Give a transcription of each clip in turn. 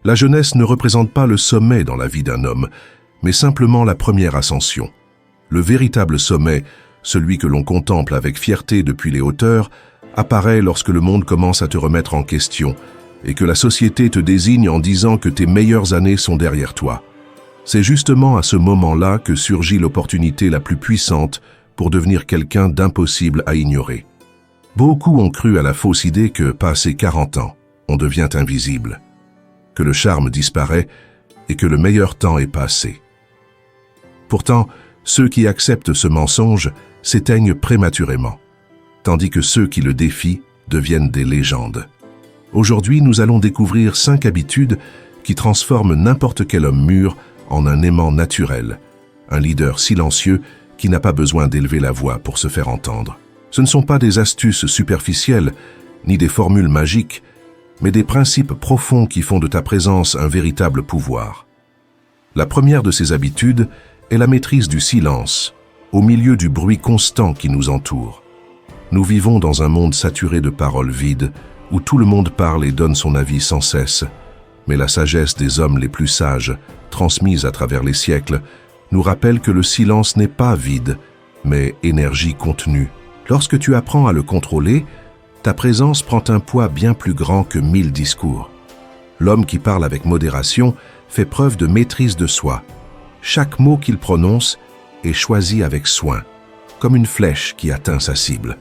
La jeunesse ne représente pas le sommet dans la vie d'un homme, mais simplement la première ascension. Le véritable sommet, celui que l'on contemple avec fierté depuis les hauteurs, apparaît lorsque le monde commence à te remettre en question et que la société te désigne en disant que tes meilleures années sont derrière toi. C'est justement à ce moment-là que surgit l'opportunité la plus puissante pour devenir quelqu'un d'impossible à ignorer. Beaucoup ont cru à la fausse idée que, passé 40 ans, on devient invisible, que le charme disparaît et que le meilleur temps est passé. Pourtant, ceux qui acceptent ce mensonge s'éteignent prématurément, tandis que ceux qui le défient deviennent des légendes. Aujourd'hui, nous allons découvrir 5 habitudes qui transforment n'importe quel homme mûr en un aimant naturel, un leader silencieux qui n'a pas besoin d'élever la voix pour se faire entendre. Ce ne sont pas des astuces superficielles, ni des formules magiques, mais des principes profonds qui font de ta présence un véritable pouvoir. La première de ces habitudes est la maîtrise du silence, au milieu du bruit constant qui nous entoure. Nous vivons dans un monde saturé de paroles vides, où tout le monde parle et donne son avis sans cesse, mais la sagesse des hommes les plus sages, transmise à travers les siècles, nous rappelle que le silence n'est pas vide, mais énergie contenue. Lorsque tu apprends à le contrôler, ta présence prend un poids bien plus grand que 1000 discours. L'homme qui parle avec modération fait preuve de maîtrise de soi. Chaque mot qu'il prononce est choisi avec soin, comme une flèche qui atteint sa cible.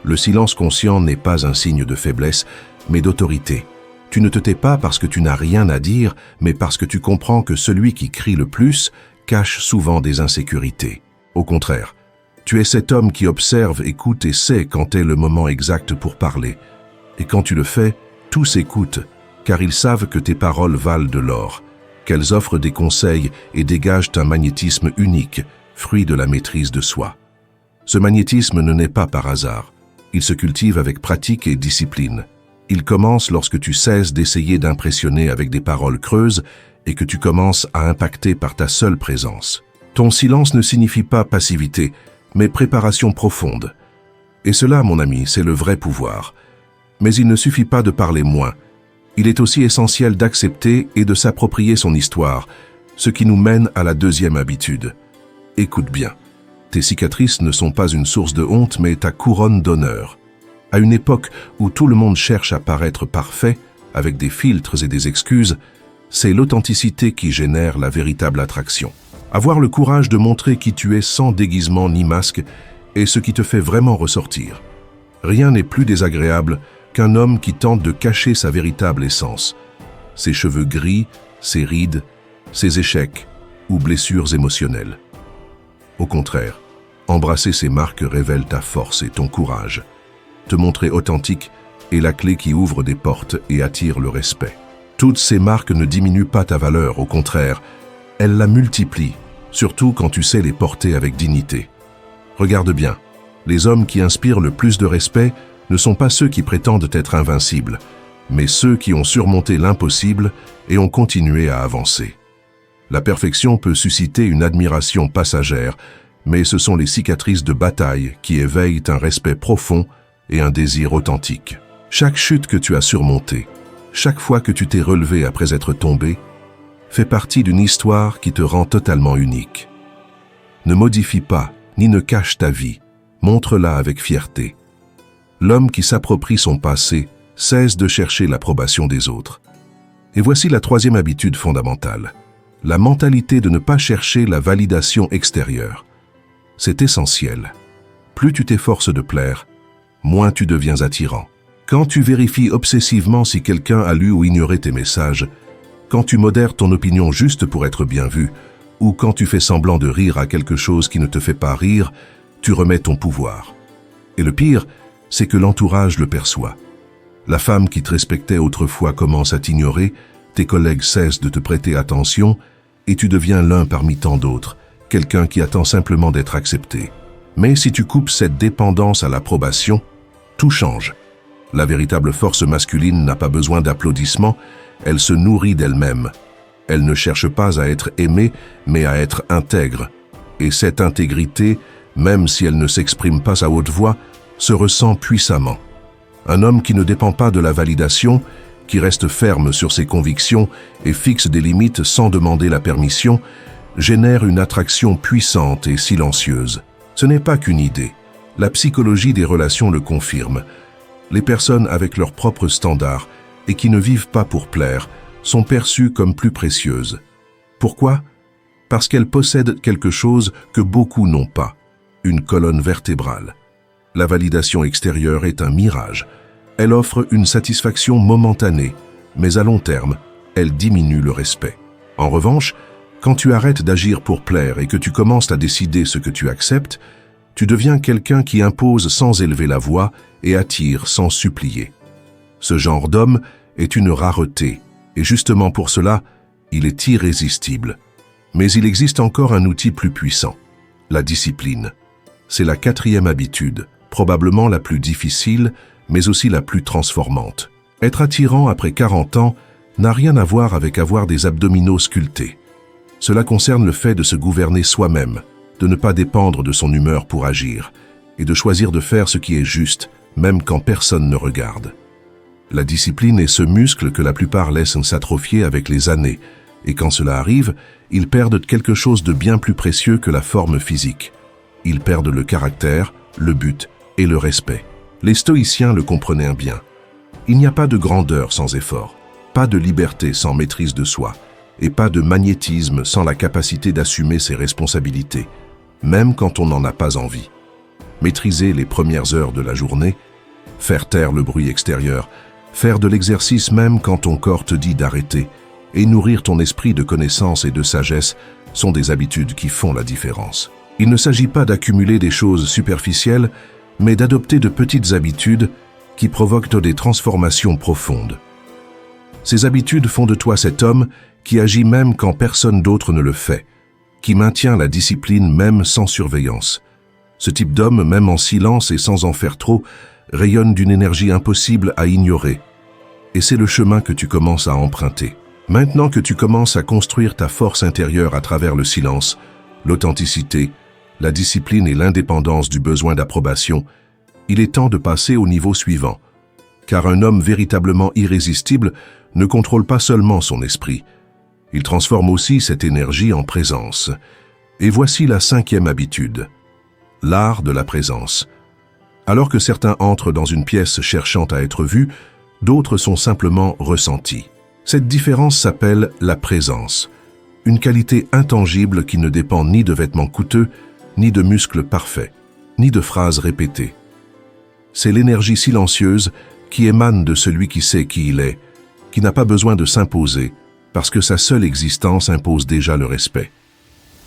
Le silence conscient n'est pas un signe de faiblesse, mais d'autorité. Tu ne te tais pas parce que tu n'as rien à dire, mais parce que tu comprends que celui qui crie le plus cache souvent des insécurités. Au contraire, tu es cet homme qui observe, écoute et sait quand est le moment exact pour parler. Et quand tu le fais, tous écoutent, car ils savent que tes paroles valent de l'or, qu'elles offrent des conseils et dégagent un magnétisme unique, fruit de la maîtrise de soi. Ce magnétisme ne naît pas par hasard. Il se cultive avec pratique et discipline. Il commence lorsque tu cesses d'essayer d'impressionner avec des paroles creuses et que tu commences à impacter par ta seule présence. Ton silence ne signifie pas passivité, mais préparation profonde. Et cela, mon ami, c'est le vrai pouvoir. Mais il ne suffit pas de parler moins. Il est aussi essentiel d'accepter et de s'approprier son histoire, ce qui nous mène à la deuxième habitude. Écoute bien. Tes cicatrices ne sont pas une source de honte, mais ta couronne d'honneur. À une époque où tout le monde cherche à paraître parfait, avec des filtres et des excuses, c'est l'authenticité qui génère la véritable attraction. Avoir le courage de montrer qui tu es sans déguisement ni masque est ce qui te fait vraiment ressortir. Rien n'est plus désagréable qu'un homme qui tente de cacher sa véritable essence, ses cheveux gris, ses rides, ses échecs ou blessures émotionnelles. Au contraire, embrasser ces marques révèle ta force et ton courage. Te montrer authentique est la clé qui ouvre des portes et attire le respect. Toutes ces marques ne diminuent pas ta valeur, au contraire, elles la multiplient, surtout quand tu sais les porter avec dignité. Regarde bien, les hommes qui inspirent le plus de respect ne sont pas ceux qui prétendent être invincibles, mais ceux qui ont surmonté l'impossible et ont continué à avancer. La perfection peut susciter une admiration passagère, mais ce sont les cicatrices de bataille qui éveillent un respect profond et un désir authentique. Chaque chute que tu as surmontée, chaque fois que tu t'es relevé après être tombé, fait partie d'une histoire qui te rend totalement unique. Ne modifie pas, ni ne cache ta vie, montre-la avec fierté. L'homme qui s'approprie son passé cesse de chercher l'approbation des autres. Et voici la troisième habitude fondamentale, la mentalité de ne pas chercher la validation extérieure. C'est essentiel. Plus tu t'efforces de plaire, moins tu deviens attirant. Quand tu vérifies obsessivement si quelqu'un a lu ou ignoré tes messages, quand tu modères ton opinion juste pour être bien vu, ou quand tu fais semblant de rire à quelque chose qui ne te fait pas rire, tu remets ton pouvoir. Et le pire, c'est que l'entourage le perçoit. La femme qui te respectait autrefois commence à t'ignorer, tes collègues cessent de te prêter attention, et tu deviens l'un parmi tant d'autres, quelqu'un qui attend simplement d'être accepté. Mais si tu coupes cette dépendance à l'approbation, tout change. La véritable force masculine n'a pas besoin d'applaudissements, elle se nourrit d'elle-même. Elle ne cherche pas à être aimée, mais à être intègre. Et cette intégrité, même si elle ne s'exprime pas à haute voix, se ressent puissamment. Un homme qui ne dépend pas de la validation qui reste ferme sur ses convictions et fixe des limites sans demander la permission, génère une attraction puissante et silencieuse. Ce n'est pas qu'une idée. La psychologie des relations le confirme. Les personnes avec leurs propres standards et qui ne vivent pas pour plaire sont perçues comme plus précieuses. Pourquoi? Parce qu'elles possèdent quelque chose que beaucoup n'ont pas, une colonne vertébrale. La validation extérieure est un mirage. Elle offre une satisfaction momentanée, mais à long terme, elle diminue le respect. En revanche, quand tu arrêtes d'agir pour plaire et que tu commences à décider ce que tu acceptes, tu deviens quelqu'un qui impose sans élever la voix et attire sans supplier. Ce genre d'homme est une rareté, et justement pour cela, il est irrésistible. Mais il existe encore un outil plus puissant, la discipline. C'est la 4e habitude, probablement la plus difficile, mais aussi la plus transformante. Être attirant après 40 ans n'a rien à voir avec avoir des abdominaux sculptés. Cela concerne le fait de se gouverner soi-même, de ne pas dépendre de son humeur pour agir, et de choisir de faire ce qui est juste, même quand personne ne regarde. La discipline est ce muscle que la plupart laissent s'atrophier avec les années, et quand cela arrive, ils perdent quelque chose de bien plus précieux que la forme physique. Ils perdent le caractère, le but et le respect. Les stoïciens le comprenaient bien. Il n'y a pas de grandeur sans effort, pas de liberté sans maîtrise de soi, et pas de magnétisme sans la capacité d'assumer ses responsabilités, même quand on n'en a pas envie. Maîtriser les premières heures de la journée, faire taire le bruit extérieur, faire de l'exercice même quand ton corps te dit d'arrêter, et nourrir ton esprit de connaissance et de sagesse sont des habitudes qui font la différence. Il ne s'agit pas d'accumuler des choses superficielles, mais d'adopter de petites habitudes qui provoquent des transformations profondes. Ces habitudes font de toi cet homme qui agit même quand personne d'autre ne le fait, qui maintient la discipline même sans surveillance. Ce type d'homme, même en silence et sans en faire trop, rayonne d'une énergie impossible à ignorer. Et c'est le chemin que tu commences à emprunter. Maintenant que tu commences à construire ta force intérieure à travers le silence, l'authenticité, la discipline et l'indépendance du besoin d'approbation, il est temps de passer au niveau suivant. Car un homme véritablement irrésistible ne contrôle pas seulement son esprit. Il transforme aussi cette énergie en présence. Et voici la 5e habitude, l'art de la présence. Alors que certains entrent dans une pièce cherchant à être vus, d'autres sont simplement ressentis. Cette différence s'appelle la présence, une qualité intangible qui ne dépend ni de vêtements coûteux, ni de muscles parfaits, ni de phrases répétées. C'est l'énergie silencieuse qui émane de celui qui sait qui il est, qui n'a pas besoin de s'imposer, parce que sa seule existence impose déjà le respect.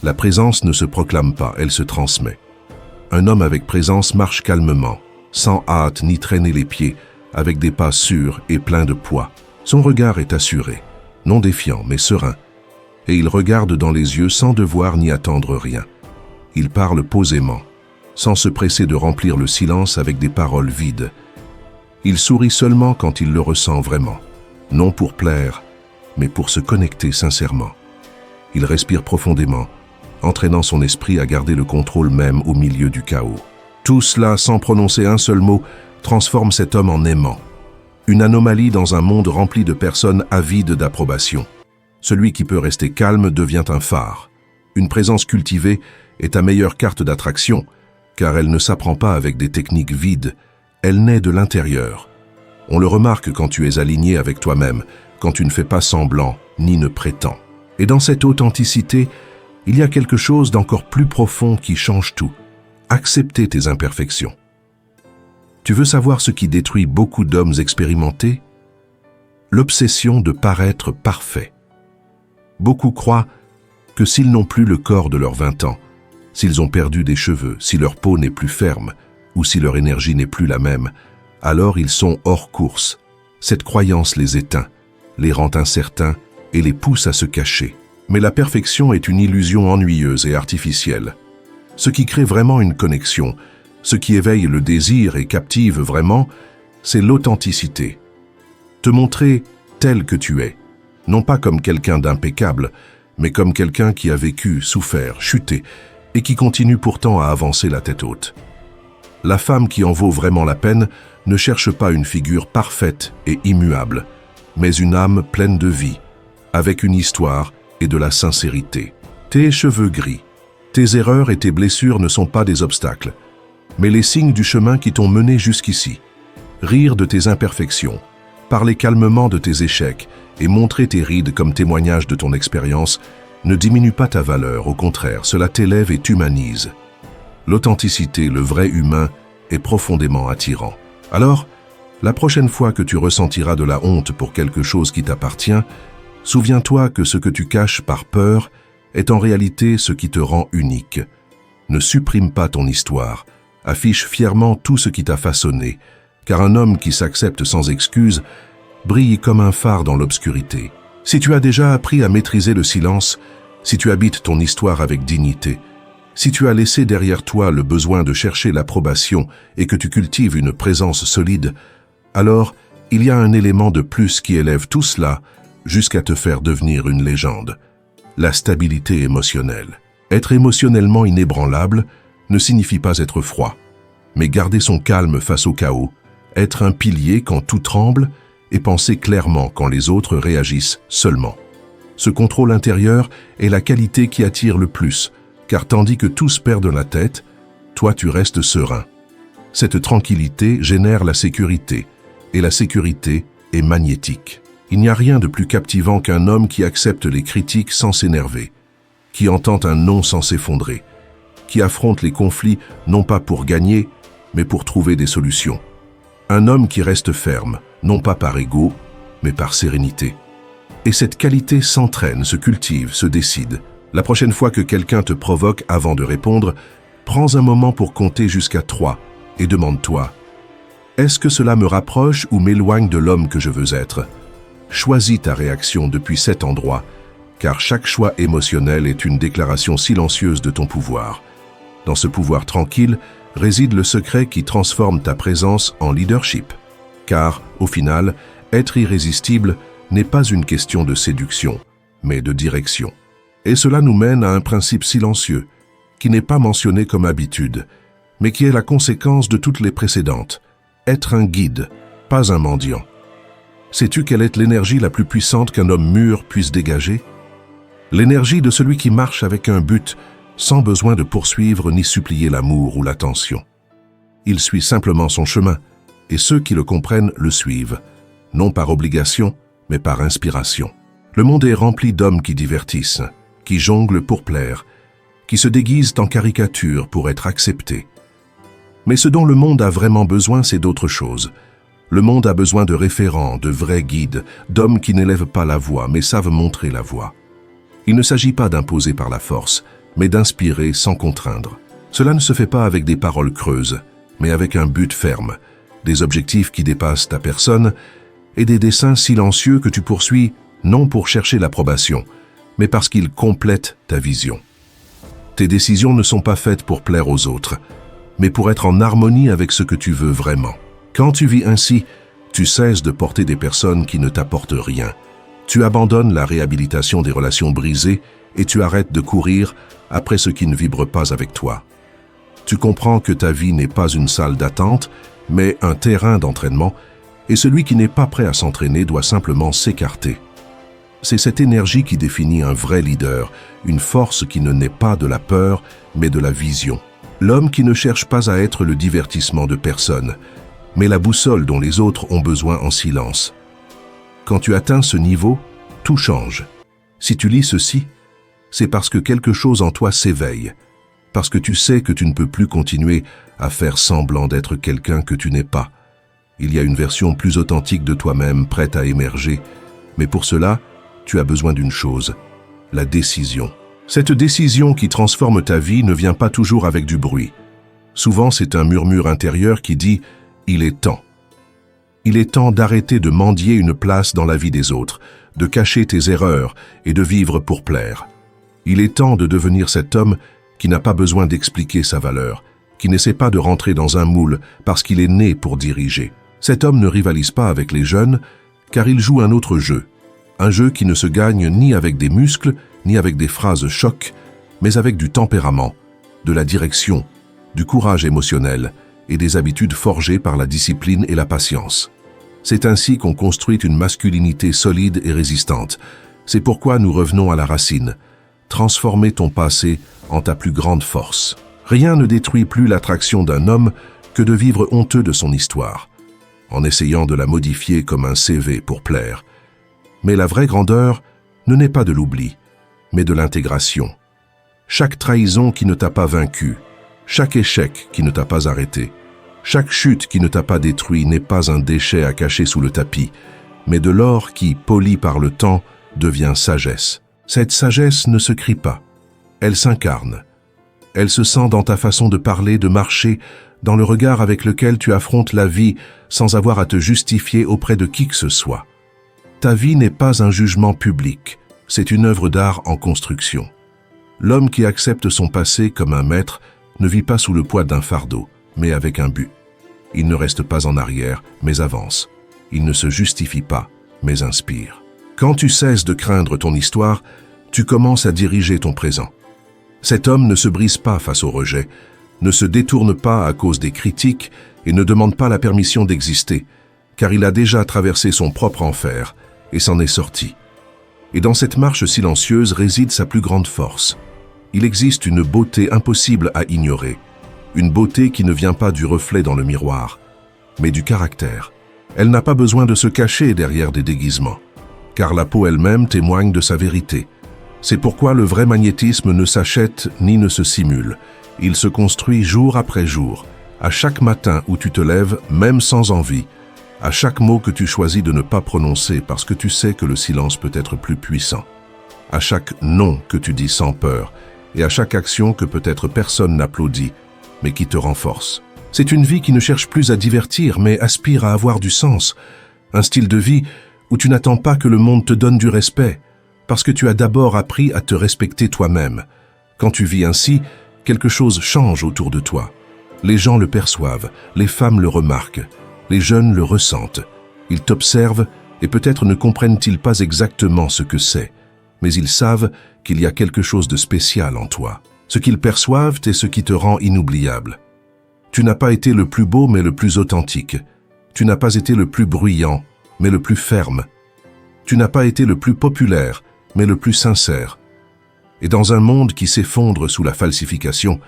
La présence ne se proclame pas, elle se transmet. Un homme avec présence marche calmement, sans hâte ni traîner les pieds, avec des pas sûrs et pleins de poids. Son regard est assuré, non défiant mais serein, et il regarde dans les yeux sans devoir ni attendre rien. Il parle posément, sans se presser de remplir le silence avec des paroles vides. Il sourit seulement quand il le ressent vraiment, non pour plaire, mais pour se connecter sincèrement. Il respire profondément, entraînant son esprit à garder le contrôle même au milieu du chaos. Tout cela, sans prononcer un seul mot, transforme cet homme en aimant. Une anomalie dans un monde rempli de personnes avides d'approbation. Celui qui peut rester calme devient un phare. Une présence cultivée est ta meilleure carte d'attraction, car elle ne s'apprend pas avec des techniques vides, elle naît de l'intérieur. On le remarque quand tu es aligné avec toi-même, quand tu ne fais pas semblant, ni ne prétends. Et dans cette authenticité, il y a quelque chose d'encore plus profond qui change tout. Accepter tes imperfections. Tu veux savoir ce qui détruit beaucoup d'hommes expérimentés? L'obsession de paraître parfait. Beaucoup croient que s'ils n'ont plus le corps de leurs 20 ans, s'ils ont perdu des cheveux, si leur peau n'est plus ferme, ou si leur énergie n'est plus la même, alors ils sont hors course. Cette croyance les éteint, les rend incertains et les pousse à se cacher. Mais la perfection est une illusion ennuyeuse et artificielle. Ce qui crée vraiment une connexion, ce qui éveille le désir et captive vraiment, c'est l'authenticité. Te montrer tel que tu es, non pas comme quelqu'un d'impeccable, mais comme quelqu'un qui a vécu, souffert, chuté, et qui continue pourtant à avancer la tête haute. La femme qui en vaut vraiment la peine ne cherche pas une figure parfaite et immuable. mais une âme pleine de vie, avec une histoire et de la sincérité. Tes cheveux gris, tes erreurs et tes blessures ne sont pas des obstacles, mais les signes du chemin qui t'ont mené jusqu'ici. Rire de tes imperfections, parler calmement de tes échecs et montrer tes rides comme témoignage de ton expérience ne diminue pas ta valeur, au contraire, cela t'élève et t'humanise. L'authenticité, le vrai humain, est profondément attirant. Alors, la prochaine fois que tu ressentiras de la honte pour quelque chose qui t'appartient, souviens-toi que ce que tu caches par peur est en réalité ce qui te rend unique. Ne supprime pas ton histoire, affiche fièrement tout ce qui t'a façonné, car un homme qui s'accepte sans excuse brille comme un phare dans l'obscurité. Si tu as déjà appris à maîtriser le silence, si tu habites ton histoire avec dignité, si tu as laissé derrière toi le besoin de chercher l'approbation et que tu cultives une présence solide, alors il y a un élément de plus qui élève tout cela jusqu'à te faire devenir une légende. La stabilité émotionnelle. Être émotionnellement inébranlable ne signifie pas être froid, mais garder son calme face au chaos, être un pilier quand tout tremble et penser clairement quand les autres réagissent seulement. Ce contrôle intérieur est la qualité qui attire le plus, car tandis que tous perdent la tête, toi tu restes serein. Cette tranquillité génère la sécurité, et la sécurité est magnétique. Il n'y a rien de plus captivant qu'un homme qui accepte les critiques sans s'énerver, qui entend un non sans s'effondrer, qui affronte les conflits non pas pour gagner, mais pour trouver des solutions. Un homme qui reste ferme, non pas par ego, mais par sérénité. Et cette qualité s'entraîne, se cultive, se décide. La prochaine fois que quelqu'un te provoque avant de répondre, prends un moment pour compter jusqu'à 3 et demande-toi: est-ce que cela me rapproche ou m'éloigne de l'homme que je veux être? Choisis ta réaction depuis cet endroit, car chaque choix émotionnel est une déclaration silencieuse de ton pouvoir. Dans ce pouvoir tranquille réside le secret qui transforme ta présence en leadership. Car, au final, être irrésistible n'est pas une question de séduction, mais de direction. Et cela nous mène à un principe silencieux, qui n'est pas mentionné comme habitude, mais qui est la conséquence de toutes les précédentes. Être un guide, pas un mendiant. Sais-tu quelle est l'énergie la plus puissante qu'un homme mûr puisse dégager? L'énergie de celui qui marche avec un but, sans besoin de poursuivre ni supplier l'amour ou l'attention. Il suit simplement son chemin, et ceux qui le comprennent le suivent, non par obligation, mais par inspiration. Le monde est rempli d'hommes qui divertissent, qui jonglent pour plaire, qui se déguisent en caricature pour être acceptés. Mais ce dont le monde a vraiment besoin, c'est d'autre chose. Le monde a besoin de référents, de vrais guides, d'hommes qui n'élèvent pas la voix, mais savent montrer la voie. Il ne s'agit pas d'imposer par la force, mais d'inspirer sans contraindre. Cela ne se fait pas avec des paroles creuses, mais avec un but ferme, des objectifs qui dépassent ta personne et des desseins silencieux que tu poursuis non pour chercher l'approbation, mais parce qu'ils complètent ta vision. Tes décisions ne sont pas faites pour plaire aux autres, mais pour être en harmonie avec ce que tu veux vraiment. Quand tu vis ainsi, tu cesses de porter des personnes qui ne t'apportent rien. Tu abandonnes la réhabilitation des relations brisées et tu arrêtes de courir après ce qui ne vibre pas avec toi. Tu comprends que ta vie n'est pas une salle d'attente, mais un terrain d'entraînement, et celui qui n'est pas prêt à s'entraîner doit simplement s'écarter. C'est cette énergie qui définit un vrai leader, une force qui ne naît pas de la peur, mais de la vision. L'homme qui ne cherche pas à être le divertissement de personne, mais la boussole dont les autres ont besoin en silence. Quand tu atteins ce niveau, tout change. Si tu lis ceci, c'est parce que quelque chose en toi s'éveille, parce que tu sais que tu ne peux plus continuer à faire semblant d'être quelqu'un que tu n'es pas. Il y a une version plus authentique de toi-même prête à émerger, mais pour cela, tu as besoin d'une chose, la décision. Cette décision qui transforme ta vie ne vient pas toujours avec du bruit. Souvent, c'est un murmure intérieur qui dit « il est temps ». Il est temps d'arrêter de mendier une place dans la vie des autres, de cacher tes erreurs et de vivre pour plaire. Il est temps de devenir cet homme qui n'a pas besoin d'expliquer sa valeur, qui n'essaie pas de rentrer dans un moule parce qu'il est né pour diriger. Cet homme ne rivalise pas avec les jeunes, car il joue un autre jeu. Un jeu qui ne se gagne ni avec des muscles, ni avec des phrases chocs, mais avec du tempérament, de la direction, du courage émotionnel et des habitudes forgées par la discipline et la patience. C'est ainsi qu'on construit une masculinité solide et résistante. C'est pourquoi nous revenons à la racine. Transformer ton passé en ta plus grande force. Rien ne détruit plus l'attraction d'un homme que de vivre honteux de son histoire, en essayant de la modifier comme un CV pour plaire. Mais la vraie grandeur ne naît pas de l'oubli, mais de l'intégration. Chaque trahison qui ne t'a pas vaincu, chaque échec qui ne t'a pas arrêté, chaque chute qui ne t'a pas détruit n'est pas un déchet à cacher sous le tapis, mais de l'or qui, poli par le temps, devient sagesse. Cette sagesse ne se crie pas, elle s'incarne. Elle se sent dans ta façon de parler, de marcher, dans le regard avec lequel tu affrontes la vie sans avoir à te justifier auprès de qui que ce soit. Ta vie n'est pas un jugement public, c'est une œuvre d'art en construction. L'homme qui accepte son passé comme un maître ne vit pas sous le poids d'un fardeau, mais avec un but. Il ne reste pas en arrière, mais avance. Il ne se justifie pas, mais inspire. Quand tu cesses de craindre ton histoire, tu commences à diriger ton présent. Cet homme ne se brise pas face au rejet, ne se détourne pas à cause des critiques et ne demande pas la permission d'exister, car il a déjà traversé son propre enfer et s'en est sorti. Et dans cette marche silencieuse réside sa plus grande force. Il existe une beauté impossible à ignorer, une beauté qui ne vient pas du reflet dans le miroir, mais du caractère. Elle n'a pas besoin de se cacher derrière des déguisements, car la peau elle-même témoigne de sa vérité. C'est pourquoi le vrai magnétisme ne s'achète ni ne se simule. Il se construit jour après jour, à chaque matin où tu te lèves, même sans envie, à chaque mot que tu choisis de ne pas prononcer parce que tu sais que le silence peut être plus puissant, à chaque non que tu dis sans peur, et à chaque action que peut-être personne n'applaudit, mais qui te renforce. C'est une vie qui ne cherche plus à divertir, mais aspire à avoir du sens. Un style de vie où tu n'attends pas que le monde te donne du respect, parce que tu as d'abord appris à te respecter toi-même. Quand tu vis ainsi, quelque chose change autour de toi. Les gens le perçoivent, les femmes le remarquent, les jeunes le ressentent. Ils t'observent et peut-être ne comprennent-ils pas exactement ce que c'est, mais ils savent qu'il y a quelque chose de spécial en toi. Ce qu'ils perçoivent est ce qui te rend inoubliable. Tu n'as pas été le plus beau mais le plus authentique. Tu n'as pas été le plus bruyant mais le plus ferme. Tu n'as pas été le plus populaire mais le plus sincère. Et dans un monde qui s'effondre sous la falsification,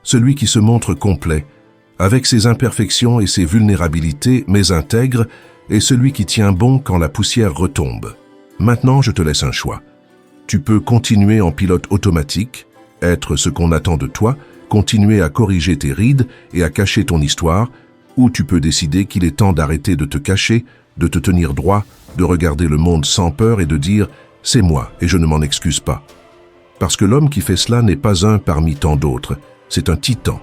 celui qui se montre complet, avec ses imperfections et ses vulnérabilités, mais intègre, est celui qui tient bon quand la poussière retombe. Maintenant, je te laisse un choix. Tu peux continuer en pilote automatique, être ce qu'on attend de toi, continuer à corriger tes rides et à cacher ton histoire, ou tu peux décider qu'il est temps d'arrêter de te cacher, de te tenir droit, de regarder le monde sans peur et de dire « c'est moi et je ne m'en excuse pas ». Parce que l'homme qui fait cela n'est pas un parmi tant d'autres, c'est un titan.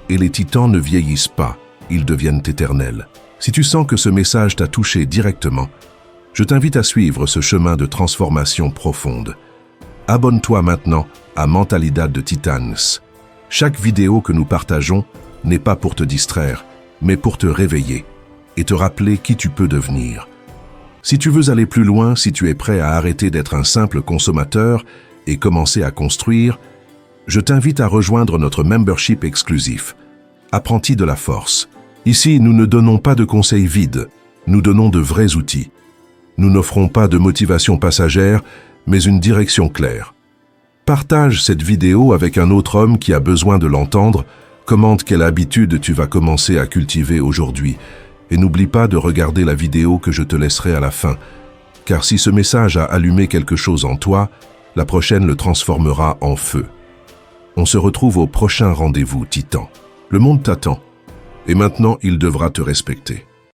Et les titans ne vieillissent pas, ils deviennent éternels. Si tu sens que ce message t'a touché directement, je t'invite à suivre ce chemin de transformation profonde. Abonne-toi maintenant à Mentalidad de Titans. Chaque vidéo que nous partageons n'est pas pour te distraire, mais pour te réveiller et te rappeler qui tu peux devenir. Si tu veux aller plus loin, si tu es prêt à arrêter d'être un simple consommateur et commencer à construire, je t'invite à rejoindre notre membership exclusif, Apprenti de la Force. Ici, nous ne donnons pas de conseils vides, nous donnons de vrais outils. Nous n'offrons pas de motivation passagère, mais une direction claire. Partage cette vidéo avec un autre homme qui a besoin de l'entendre, commente quelle habitude tu vas commencer à cultiver aujourd'hui, et n'oublie pas de regarder la vidéo que je te laisserai à la fin, car si ce message a allumé quelque chose en toi, la prochaine le transformera en feu. On se retrouve au prochain rendez-vous, Titan. Le monde t'attend, et maintenant il devra te respecter.